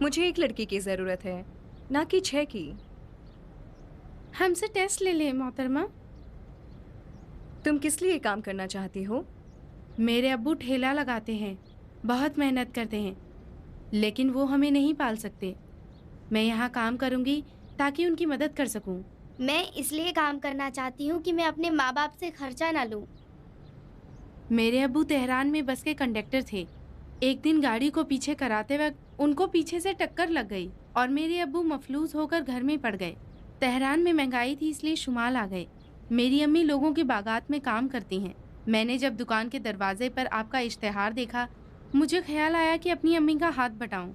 मुझे एक लड़की की ज़रूरत है, ना कि 6 की। हमसे टेस्ट ले लें मोहतरमा। तुम किस लिए काम करना चाहती हो? मेरे अब्बू ठेला लगाते हैं, बहुत मेहनत करते हैं, लेकिन वो हमें नहीं पाल सकते। मैं यहाँ काम करूँगी ताकि उनकी मदद कर सकूँ। मैं इसलिए काम करना चाहती हूँ कि मैं अपने माँ बाप से खर्चा ना लूँ। मेरे अब्बू तेहरान में बस के कंडक्टर थे। एक दिन गाड़ी को पीछे कराते वक्त उनको पीछे से टक्कर लग गई और मेरे अब्बू मफलूज होकर घर में पड़ गए। तेहरान में महंगाई थी इसलिए शुमाल आ गए। मेरी अम्मी लोगों के बागात में काम करती हैं। मैंने जब दुकान के दरवाजे पर आपका इश्तेहार देखा, मुझे ख्याल आया कि अपनी अम्मी का हाथ बटाऊं।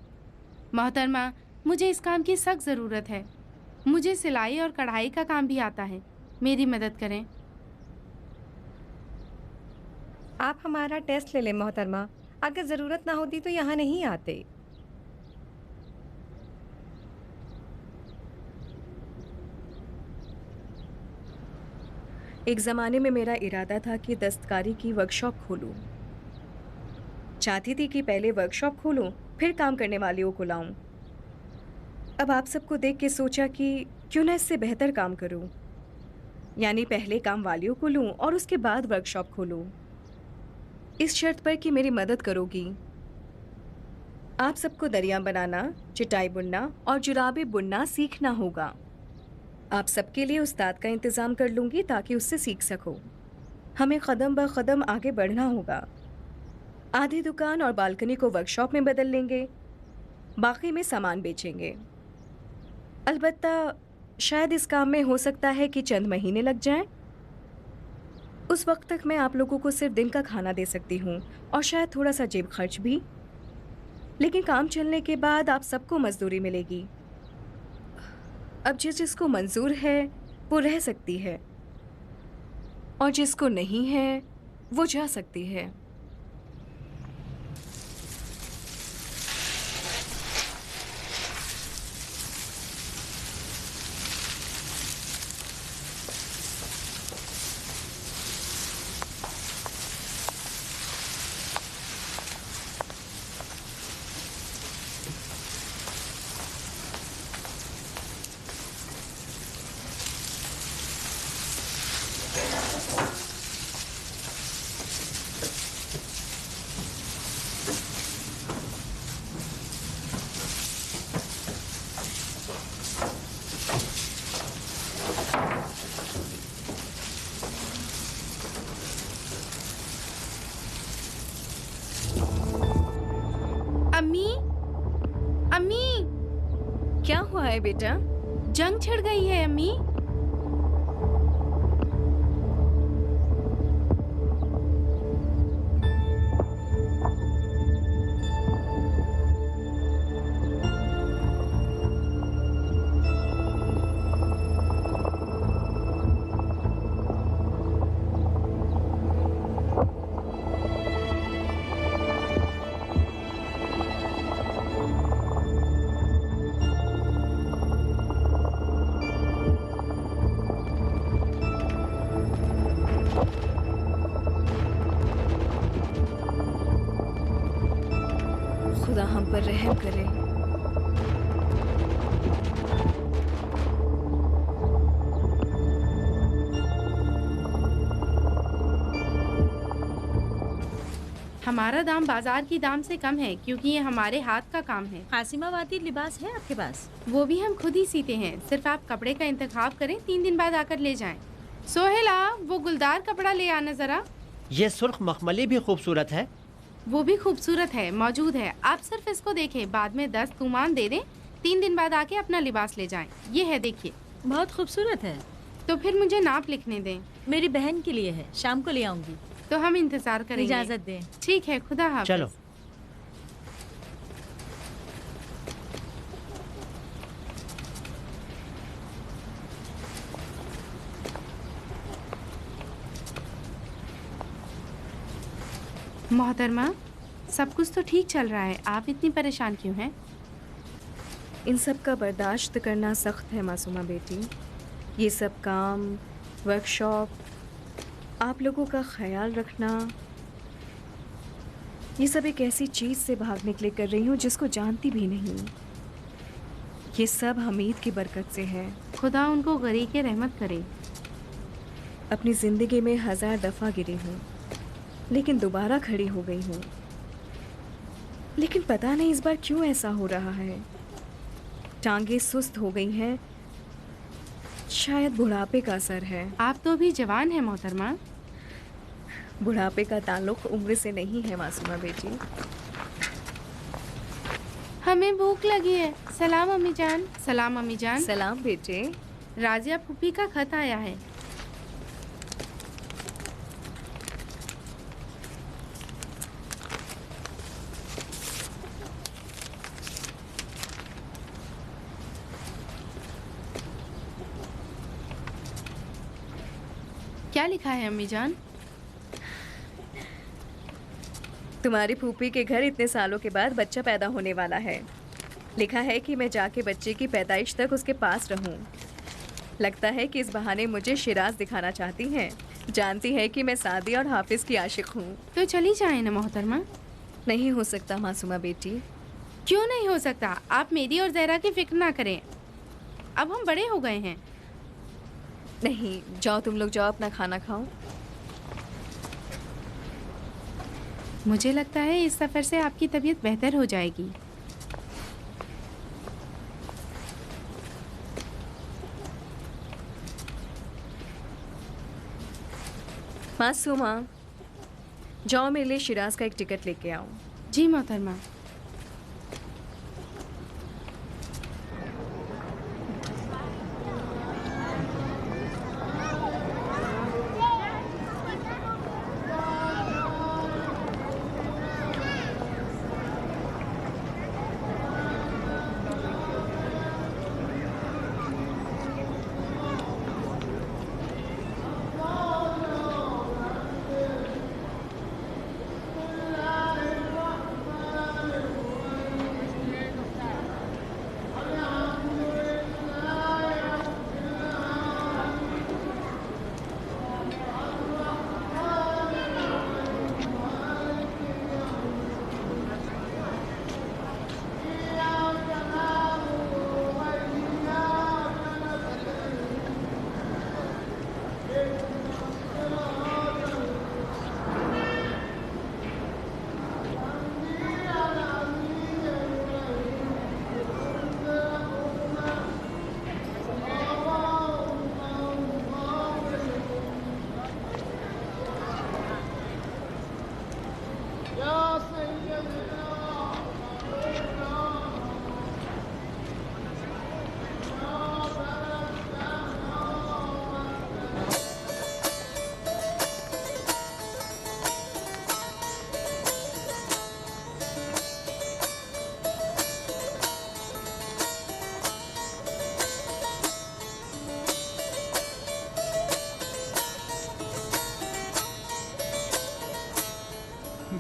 मोहतरमा, मुझे इस काम की सख्त ज़रूरत है। मुझे सिलाई और कढ़ाई का काम भी आता है। मेरी मदद करें। आप हमारा टेस्ट ले लें मोहतरमा। अगर ज़रूरत ना होती तो यहाँ नहीं आते। एक ज़माने में मेरा इरादा था कि दस्तकारी की वर्कशॉप खोलूं। चाहती थी कि पहले वर्कशॉप खोलूं, फिर काम करने वालों को लाऊं। अब आप सबको देख के सोचा कि क्यों ना इससे बेहतर काम करूं, यानी पहले काम वालियों को लूं और उसके बाद वर्कशॉप खोलूं, इस शर्त पर कि मेरी मदद करोगी। आप सबको दरिया बनाना, चटाई बुनना और जुराबे बुनना सीखना होगा। आप सबके लिए उस्ताद का इंतज़ाम कर लूँगी ताकि उससे सीख सको। हमें कदम ब कदम आगे बढ़ना होगा। आधी दुकान और बालकनी को वर्कशॉप में बदल लेंगे, बाकी में सामान बेचेंगे। अलबत्ता शायद इस काम में हो सकता है कि चंद महीने लग जाएं। उस वक्त तक मैं आप लोगों को सिर्फ दिन का खाना दे सकती हूँ और शायद थोड़ा सा जेब खर्च भी। लेकिन काम चलने के बाद आप सबको मजदूरी मिलेगी। अब जिसको मंजूर है वो रह सकती है और जिसको नहीं है वो जा सकती है। अम्मी, अम्मी, क्या हुआ है बेटा? जंग छिड़ गई है अम्मी। खुदा हम पर रहम करे। हमारा दाम बाजार की दाम से कम है क्योंकि ये हमारे हाथ का काम है। कासिमावादी लिबास है आपके पास? वो भी हम खुद ही सीते हैं। सिर्फ आप कपड़े का इंतखाब करें, 3 दिन बाद आकर ले जाएं। सोहेला, वो गुलदार कपड़ा ले आना जरा। ये सुर्ख मखमली भी खूबसूरत है। वो भी खूबसूरत है, मौजूद है। आप सिर्फ इसको देखें, बाद में 10 तूमान दे दें। 3 दिन बाद आके अपना लिबास ले जाएं। ये है, देखिए। बहुत खूबसूरत है। तो फिर मुझे नाप लिखने दें। मेरी बहन के लिए है, शाम को ले आऊंगी। तो हम इंतजार करेंगे। इजाजत दें। ठीक है, खुदा हाफिज। चलो। मोहतरमा, सब कुछ तो ठीक चल रहा है, आप इतनी परेशान क्यों हैं? इन सब का बर्दाश्त करना सख्त है मासूमा बेटी। ये सब काम, वर्कशॉप, आप लोगों का ख्याल रखना, ये सब एक ऐसी चीज़ से भागने के लिए कर रही हूँ जिसको जानती भी नहीं। ये सब हमीद की बरकत से है। खुदा उनको गरी के रहमत करे। अपनी ज़िंदगी में 1000 दफ़ा गिरी हूँ, लेकिन दोबारा खड़ी हो गई हूँ। लेकिन पता नहीं इस बार क्यों ऐसा हो रहा है। टांगे सुस्त हो गई हैं, शायद बुढ़ापे का असर है। आप तो अभी जवान हैं मोहतरमा। बुढ़ापे का ताल्लुक उम्र से नहीं है मासूमा बेटी। हमें भूख लगी है। सलाम अम्मी जान। सलाम अम्मी जान। सलाम बेटे। राजिया फूफी का खत आया है। क्या लिखा है अम्मी जान? तुम्हारी फूफी के घर इतने सालों के बाद बच्चा पैदा होने वाला है। लिखा है कि मैं जाके बच्चे की पैदाइश तक उसके पास रहूं। लगता है कि इस बहाने मुझे शिराज दिखाना चाहती हैं। जानती है कि मैं सादी और हाफिज की आशिक हूँ। तो चली जाए ना मोहतरमा। नहीं हो सकता मासूमा बेटी। क्यों नहीं हो सकता? आप मेरी और जहरा की फिक्र ना करें। अब हम बड़े हो गए हैं। नहीं, जाओ तुम लोग जाओ, अपना खाना खाओ। मुझे लगता है इस सफ़र से आपकी तबीयत बेहतर हो जाएगी। मासूमा, जाओ मेरे लिए शिराज का एक टिकट लेके आओ। जी मोहतरमा।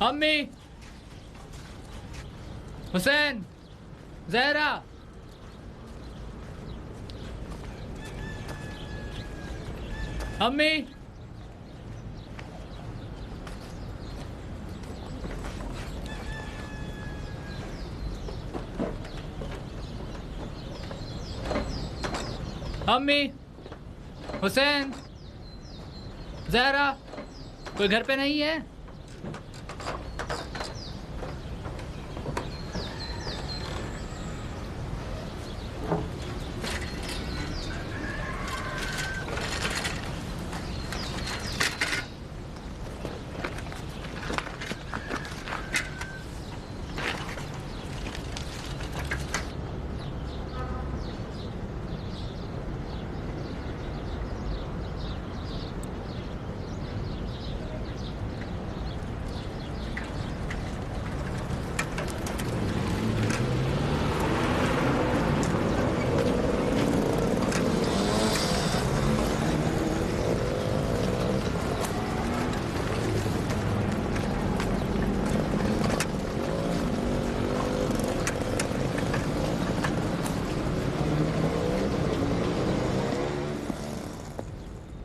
अम्मी, हुसैन, जहरा। अम्मी, अम्मी, हुसैन, जहरा, कोई घर पे नहीं है?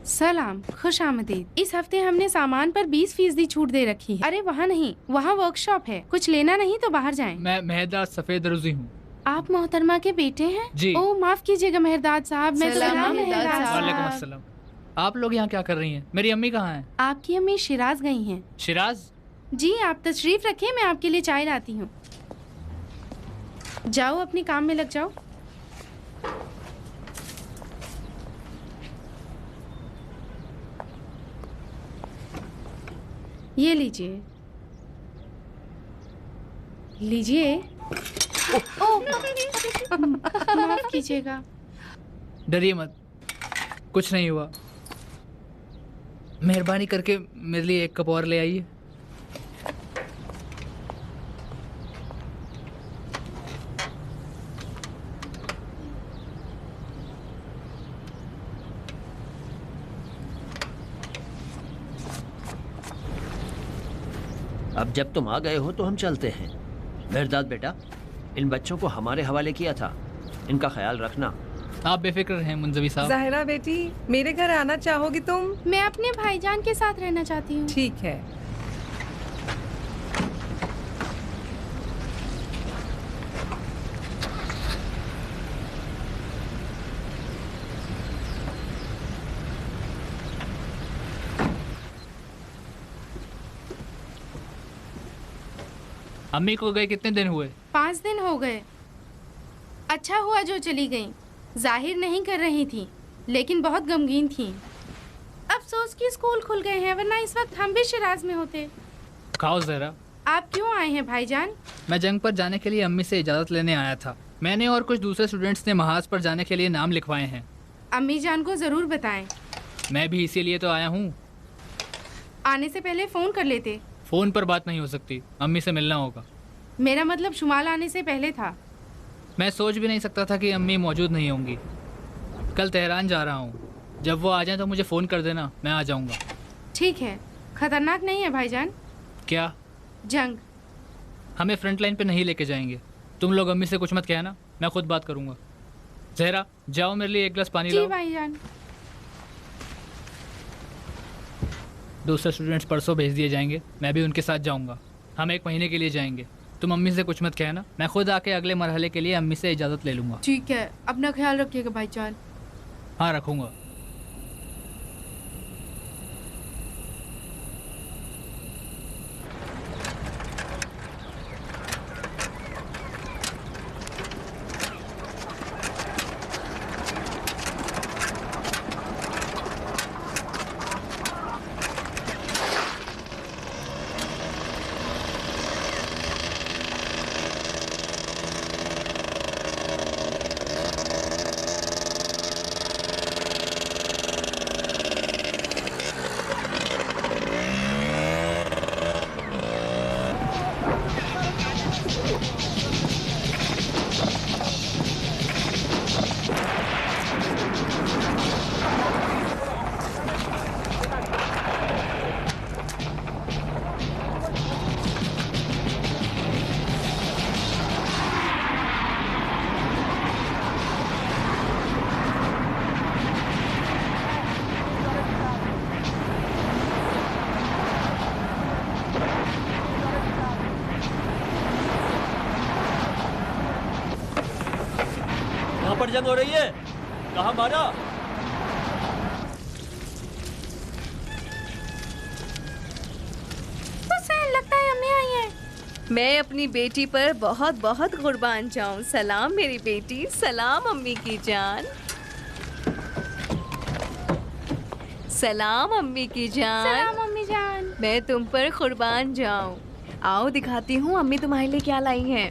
सलाम, खुश आमदीद। इस हफ्ते हमने सामान पर 20% छूट दे रखी है। अरे वहाँ नहीं, वहाँ वर्कशॉप है। कुछ लेना नहीं तो बाहर जाएं। मैं मेहरदाद सफेद रुज़ी हूँ। आप मोहतरमा के बेटे हैं? जी। ओह माफ कीजिएगा मेहरदाद साहब, मैं वालेकुम साहब। अस्सलाम। आप लोग यहाँ क्या कर रही हैं? मेरी अम्मी कहाँ हैं? आपकी अम्मी शिराज गई हैं। शिराज? जी, आप तशरीफ रखिए, मैं आपके लिए चाय लाती हूँ। जाओ अपने काम में लग जाओ। ये लीजिए, लीजिए। माफ कीजिएगा। डरिए मत, कुछ नहीं हुआ। मेहरबानी करके मेरे लिए एक कप और ले आइए। अब जब तुम आ गए हो तो हम चलते हैं। मेहरदाद बेटा, इन बच्चों को हमारे हवाले किया था, इनका ख्याल रखना। आप बेफिक्र रहें मुंजवी साहब। ज़ाहिरा बेटी, मेरे घर आना चाहोगी तुम? मैं अपने भाईजान के साथ रहना चाहती हूँ। ठीक है। अम्मी को गए कितने दिन हुए? 5 दिन हो गए। अच्छा हुआ जो चली गईं। जाहिर नहीं कर रही थी, लेकिन बहुत गमगीन थी। अफसोस कि स्कूल खुल गए हैं, वरना इस वक्त हम भी शिराज में होते। खाओ जहरा। आप क्यों आए हैं भाईजान? मैं जंग पर जाने के लिए अम्मी से इजाज़त लेने आया था। मैंने और कुछ दूसरे स्टूडेंट्स ने महाज पर जाने के लिए नाम लिखवाए हैं। अम्मी जान को ज़रूर बताएं। मैं भी इसीलिए तो आया हूँ। आने से पहले फ़ोन कर लेते। फ़ोन पर बात नहीं हो सकती, अम्मी से मिलना होगा। मेरा मतलब शुमाल आने से पहले था। मैं सोच भी नहीं सकता था कि अम्मी मौजूद नहीं होंगी। कल तेहरान जा रहा हूँ, जब वो आ जाए तो मुझे फ़ोन कर देना, मैं आ जाऊँगा। ठीक है। खतरनाक नहीं है भाईजान? क्या? जंग। हमें फ्रंट लाइन पे नहीं लेके जाएंगे। तुम लोग अम्मी से कुछ मत कहना, मैं खुद बात करूँगा। जहरा, जाओ मेरे लिए एक गिलास पानी जी लाओ। भाईजान। दूसरे स्टूडेंट्स परसों भेज दिए जाएंगे, मैं भी उनके साथ जाऊँगा। हम 1 महीने के लिए जाएंगे। तुम अम्मी से कुछ मत कहना, मैं खुद आके अगले मरहले के लिए अम्मी से इजाज़त ले लूँगा। ठीक है, अपना ख्याल रखिएगा भाईजान। हाँ, रखूँगा। पर जंग हो रही है। कहाँ मारा? लगता है अम्मी आई है। मैं अपनी बेटी पर बहुत बहुत कुर्बान जाऊं। सलाम मेरी बेटी, सलाम अम्मी की जान। सलाम अम्मी की जान। सलाम अम्मी जान। मैं तुम पर कुर्बान जाऊं। आओ दिखाती हूँ अम्मी तुम्हारे लिए क्या लाई हैं।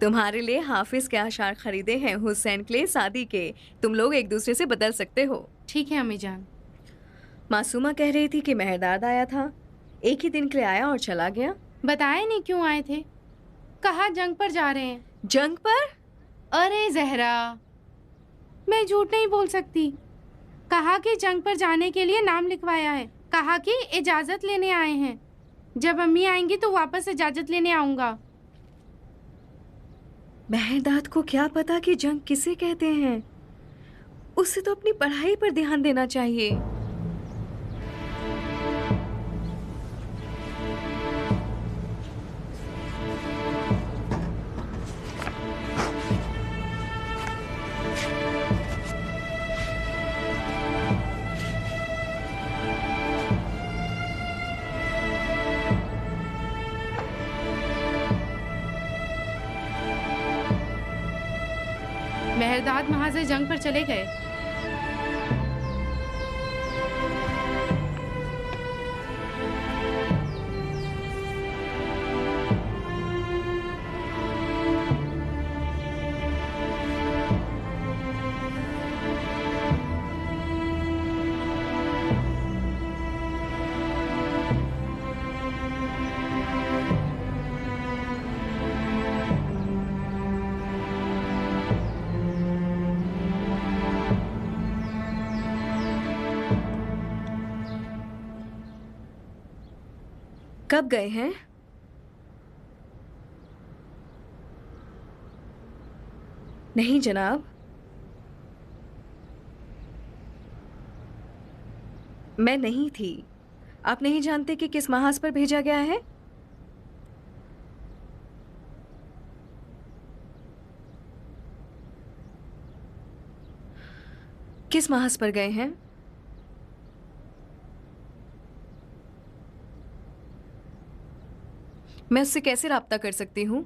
तुम्हारे लिए हाफिज के अशार खरीदे हैं हुसैन के लिए शादी के। तुम लोग एक दूसरे से बदल सकते हो। ठीक है अम्मी जान। मासूमा कह रही थी कि मेहरदाद आया था, एक ही दिन के लिए आया और चला गया। बताया नहीं क्यों आए थे। कहा जंग पर जा रहे हैं। जंग पर? अरे जहरा, मैं झूठ नहीं बोल सकती। कहा कि जंग पर जाने के लिए नाम लिखवाया है। कहा कि इजाज़त लेने आए हैं। जब अम्मी आएंगी तो वापस इजाज़त लेने आऊँगा। मेहरदाद को क्या पता कि जंग किसे कहते हैं। उसे तो अपनी पढ़ाई पर ध्यान देना चाहिए। मेहरदाद वहाँ से जंग पर चले गए। कब गए हैं? नहीं जनाब, मैं नहीं थी। आप नहीं जानते कि किस महाज पर भेजा गया है? किस महाज पर गए हैं? मैं उससे कैसे राब्ता कर सकती हूँ?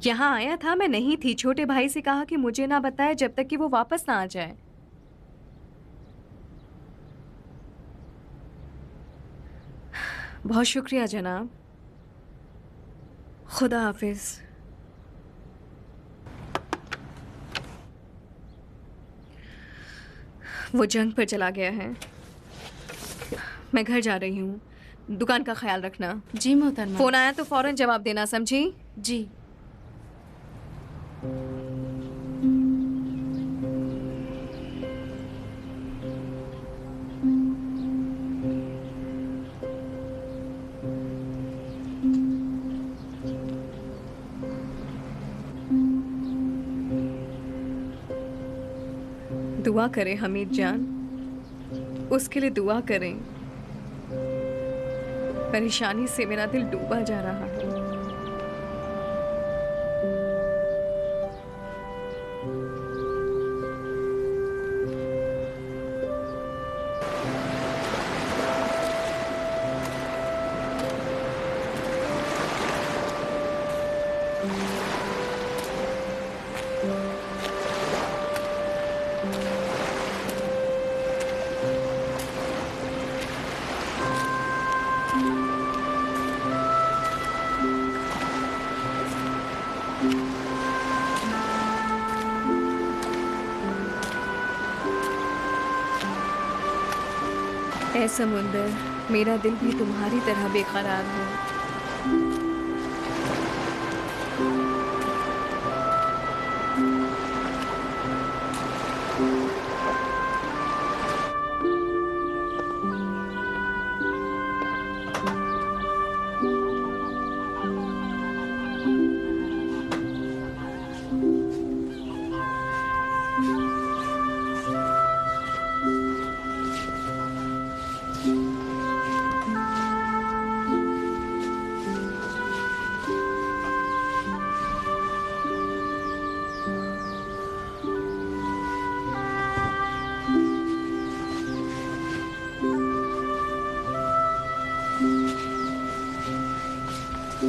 यहाँ आया था, मैं नहीं थी। छोटे भाई से कहा कि मुझे ना बताए जब तक कि वो वापस ना आ जाए। बहुत शुक्रिया जनाब। खुदा हाफिज। वो जंग पर चला गया है। मैं घर जा रही हूँ। दुकान का ख्याल रखना। जी मोहतरमा। फोन आया तो फौरन जवाब देना, समझी? जी। दुआ करें हमीद जान, उसके लिए दुआ करें। परेशानी से मेरा दिल डूबा जा रहा है। ऐ समुंदर, मेरा दिल भी तुम्हारी तरह बेकरार है। सलाम।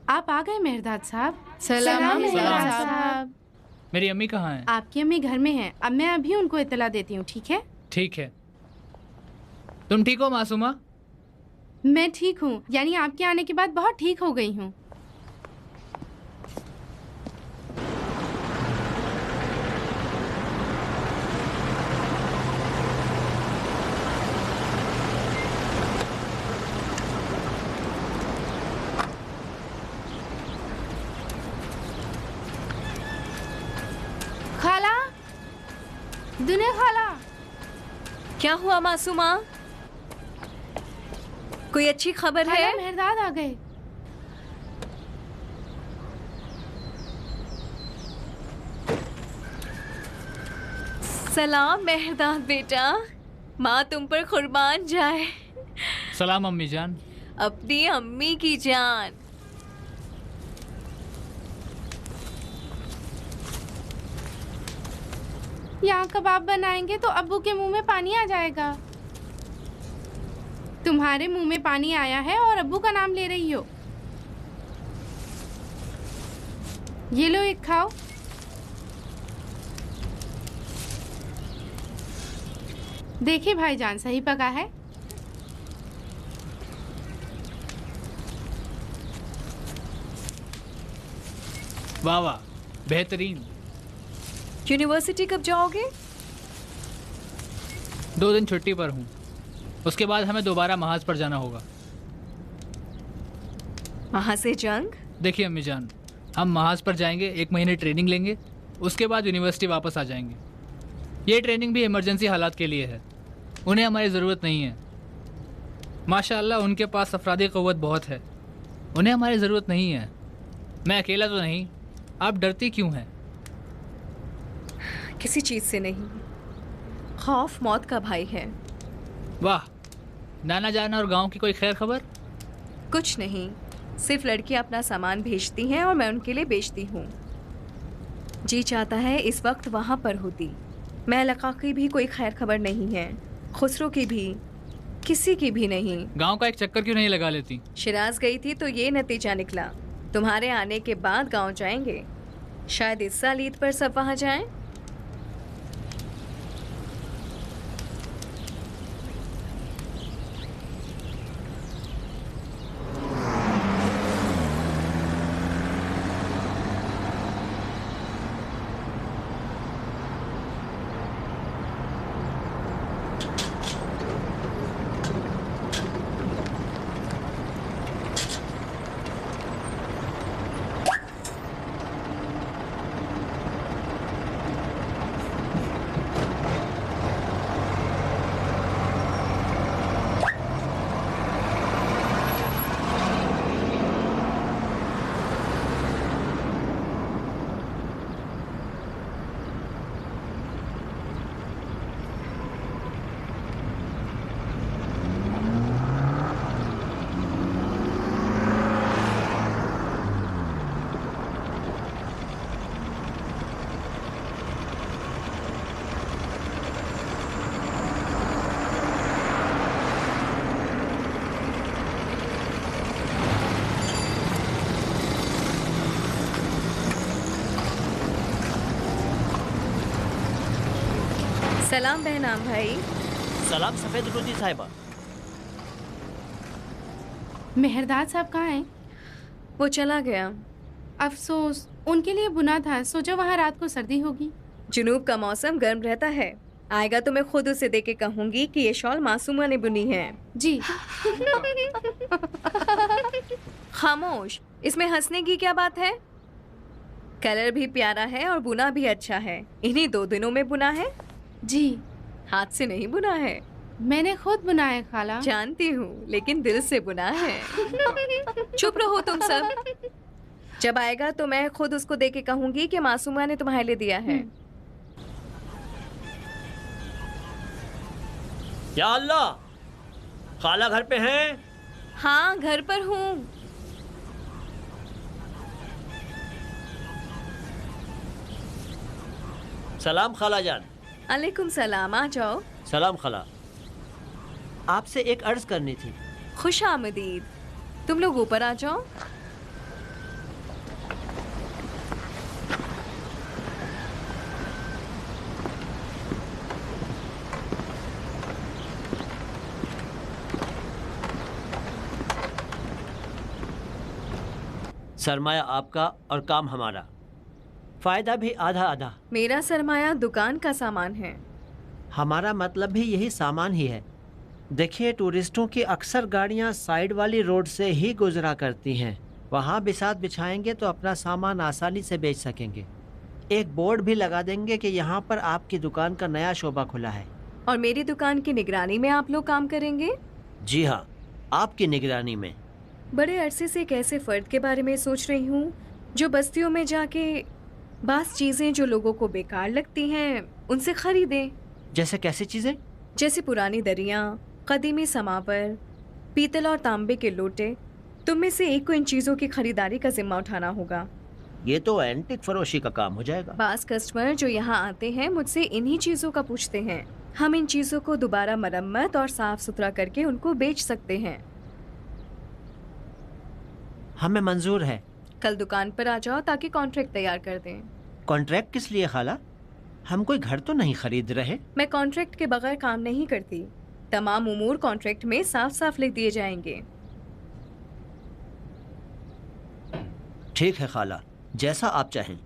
आप आ गए मेहरदाद साहब। सलाम मेहरदाद साहब। मेरी अम्मी कहाँ हैं? आपकी अम्मी घर में हैं। अब मैं अभी उनको इत्तला देती हूँ, ठीक है? ठीक है। तुम ठीक हो मासूमा? मैं ठीक हूँ, यानी आपके आने के बाद बहुत ठीक हो गई हूँ। खाला, दुनिया खाला। क्या हुआ मासूमा? कोई अच्छी खबर है? मेहरदाद आ गए। सलाम मेहरदाद बेटा, माँ तुम पर कुर्बान जाए। सलाम अम्मी जान। अपनी अम्मी की जान। यहाँ कबाब बनाएंगे तो अब्बू के मुंह में पानी आ जाएगा। तुम्हारे मुंह में पानी आया है और अब्बू का नाम ले रही हो। ये लो, एक खाओ। देखिए भाईजान, सही पका है। वाह वाह, बेहतरीन। यूनिवर्सिटी कब जाओगे? 2 दिन छुट्टी पर हूँ, उसके बाद हमें दोबारा महाज पर जाना होगा। वहाँ से जंग? देखिए अम्मी जान, हम महाज पर जाएंगे, 1 महीने ट्रेनिंग लेंगे, उसके बाद यूनिवर्सिटी वापस आ जाएंगे। ये ट्रेनिंग भी इमरजेंसी हालात के लिए है, उन्हें हमारी ज़रूरत नहीं है। माशाअल्लाह उनके पास अफरादी क़ुव्वत बहुत है, उन्हें हमारी ज़रूरत नहीं है। मैं अकेला तो नहीं, आप डरती क्यों हैं? किसी चीज़ से नहीं, खौफ मौत का भाई है। वाह, नाना जान और गांव की कोई खैर खबर? कुछ नहीं, सिर्फ लड़कियां अपना सामान भेजती हैं और मैं उनके लिए बेचती हूँ। जी चाहता है इस वक्त वहाँ पर होती। मैं लका की भी कोई खैर खबर नहीं है, खुसरो की भी, किसी की भी नहीं। गांव का एक चक्कर क्यों नहीं लगा लेती? शिराज गई थी तो ये नतीजा निकला। तुम्हारे आने के बाद गांव जाएंगे, शायद इस साल ईद पर सब वहाँ जाएं। सलाम बहनाम भाई। सलाम सफ़ेद रोजी साहिबा। मेहरदाद साहब कहाँ हैं? वो चला गया। अफसोस, उनके लिए बुना था, सोचा वहाँ रात को सर्दी होगी। जुनूब का मौसम गर्म रहता है, आएगा तो मैं खुद उसे दे के कहूँगी कि ये शॉल मासूमा ने बुनी है। जी। खामोश, इसमें हंसने की क्या बात है? कलर भी प्यारा है और बुना भी अच्छा है। इन्हीं 2 दिनों में बुना है? जी। हाथ से नहीं बुना है? मैंने खुद बनाया खाला। जानती हूँ, लेकिन दिल से बुना है। चुप रहो तुम सब। जब आएगा तो मैं खुद उसको दे के कहूँगी कि मासूमा ने तुम्हारे लिए दिया है। या अल्लाह, खाला घर पे हैं? हाँ, घर पर हूँ। सलाम खाला जान। अलैकुम सलाम, आ जाओ। सलाम खाला, आपसे एक अर्ज करनी थी। खुश आमदीद। तुम लोग ऊपर आ जाओ। सरमाया आपका और काम हमारा, फायदा भी आधा आधा। मेरा सरमाया दुकान का सामान है। हमारा मतलब भी यही सामान ही है। देखिए, टूरिस्टों की अक्सर गाड़ियां साइड वाली रोड से ही गुजरा करती हैं। वहां बिसात बिछाएंगे तो अपना सामान आसानी से बेच सकेंगे। एक बोर्ड भी लगा देंगे कि यहाँ पर आपकी दुकान का नया शोबा खुला है। और मेरी दुकान की निगरानी में आप लोग काम करेंगे? जी हाँ, आपकी निगरानी में। बड़े अरसे से एक ऐसे फर्द के बारे में सोच रही हूँ जो बस्तियों में जाके बास चीज़ें जो लोगों को बेकार लगती हैं उनसे खरीदे। जैसे कैसी चीज़ें? जैसे पुरानी दरियाँ, कदीमी समापर, पीतल और तांबे के लोटे। तुम में से एक को इन चीज़ों की खरीदारी का जिम्मा उठाना होगा। ये तो एंटिक फरोशी का काम हो जाएगा। बास कस्टमर जो यहाँ आते हैं मुझसे इन्हीं चीज़ों का पूछते हैं। हम इन चीज़ों को दोबारा मरम्मत और साफ सुथरा करके उनको बेच सकते हैं। हमें मंजूर है। कल दुकान पर आ जाओ ताकि कॉन्ट्रैक्ट तैयार कर दें। कॉन्ट्रैक्ट किस लिए खाला? हम कोई घर तो नहीं खरीद रहे। मैं कॉन्ट्रैक्ट के बगैर काम नहीं करती। तमाम उमूर कॉन्ट्रैक्ट में साफ साफ लिख दिए जाएंगे। ठीक है खाला, जैसा आप चाहें।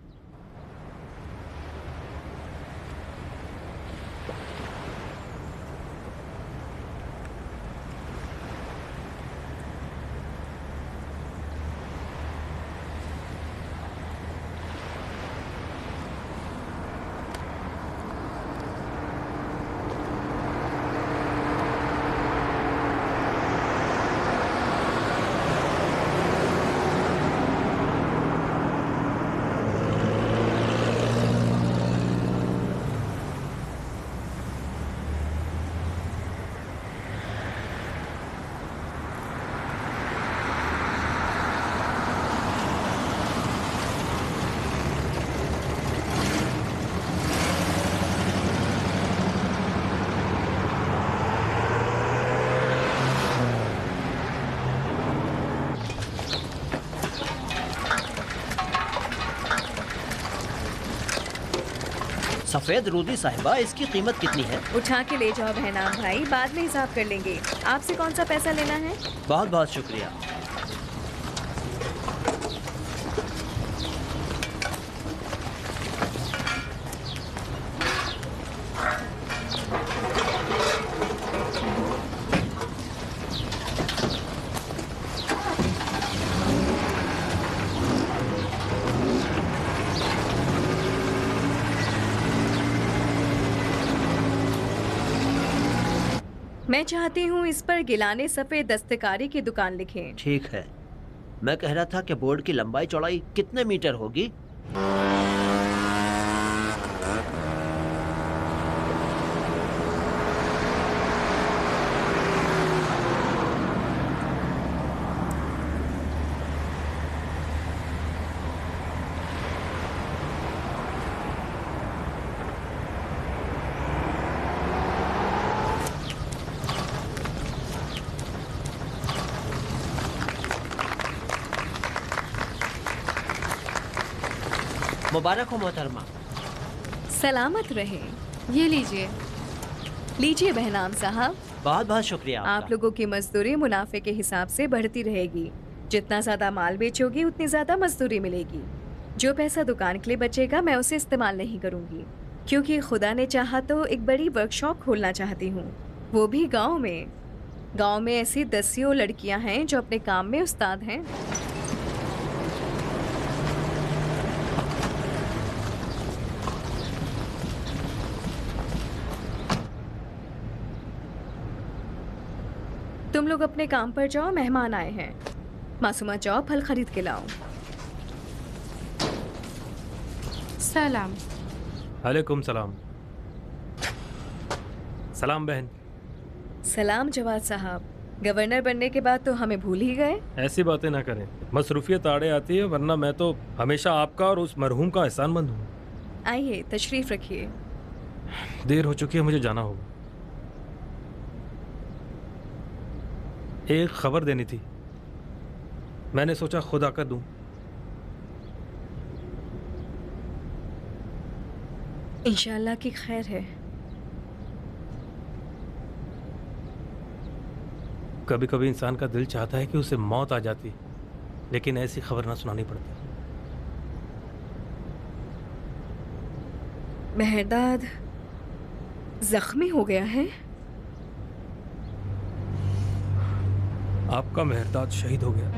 सफेद रूदी साहिबा, इसकी कीमत कितनी है? उठा के ले जाओ बहनाम भाई, बाद में हिसाब कर लेंगे। आपसे कौन सा पैसा लेना है? बहुत बहुत शुक्रिया। मैं चाहती हूँ इस पर गिलाने सफेद दस्तकारी की दुकान लिखें। ठीक है। मैं कह रहा था कि बोर्ड की लंबाई चौड़ाई कितने मीटर होगी? मुबारक हो मोहतरमा। सलामत रहे। ये लीजिए। लीजिए बहनाम साहब। बहुत बहुत शुक्रिया आपका। आप लोगों की मजदूरी मुनाफे के हिसाब से बढ़ती रहेगी। जितना ज्यादा माल बेचोगी उतनी ज्यादा मजदूरी मिलेगी। जो पैसा दुकान के लिए बचेगा मैं उसे इस्तेमाल नहीं करूंगी, क्योंकि खुदा ने चाहा तो एक बड़ी वर्कशॉप खोलना चाहती हूँ, वो भी गाँव में। गाँव में ऐसी दसियों लड़कियाँ हैं जो अपने काम में उस्ताद हैं। तुम लोग अपने काम पर जाओ, मेहमान आए हैं। मासूमा जाओ फल खरीद के लाओ। सलाम। वालेकुम सलाम। सलाम बहन। सलाम जवाद साहब। गवर्नर बनने के बाद तो हमें भूल ही गए। ऐसी बातें ना करें, मसरूफियत आड़े आती है, वरना मैं तो हमेशा आपका और उस मरहूम का एहसानमंद हूँ। आइए तशरीफ रखिए। देर हो चुकी है, मुझे जाना होगा। एक खबर देनी थी, मैंने सोचा खुद आकर दूं। इंशाल्लाह की खैर है। कभी कभी इंसान का दिल चाहता है कि उसे मौत आ जाती, लेकिन ऐसी खबर ना सुनानी पड़ती। मेहरदाद जख्मी हो गया है। आपका मेहरदाद शहीद हो गया।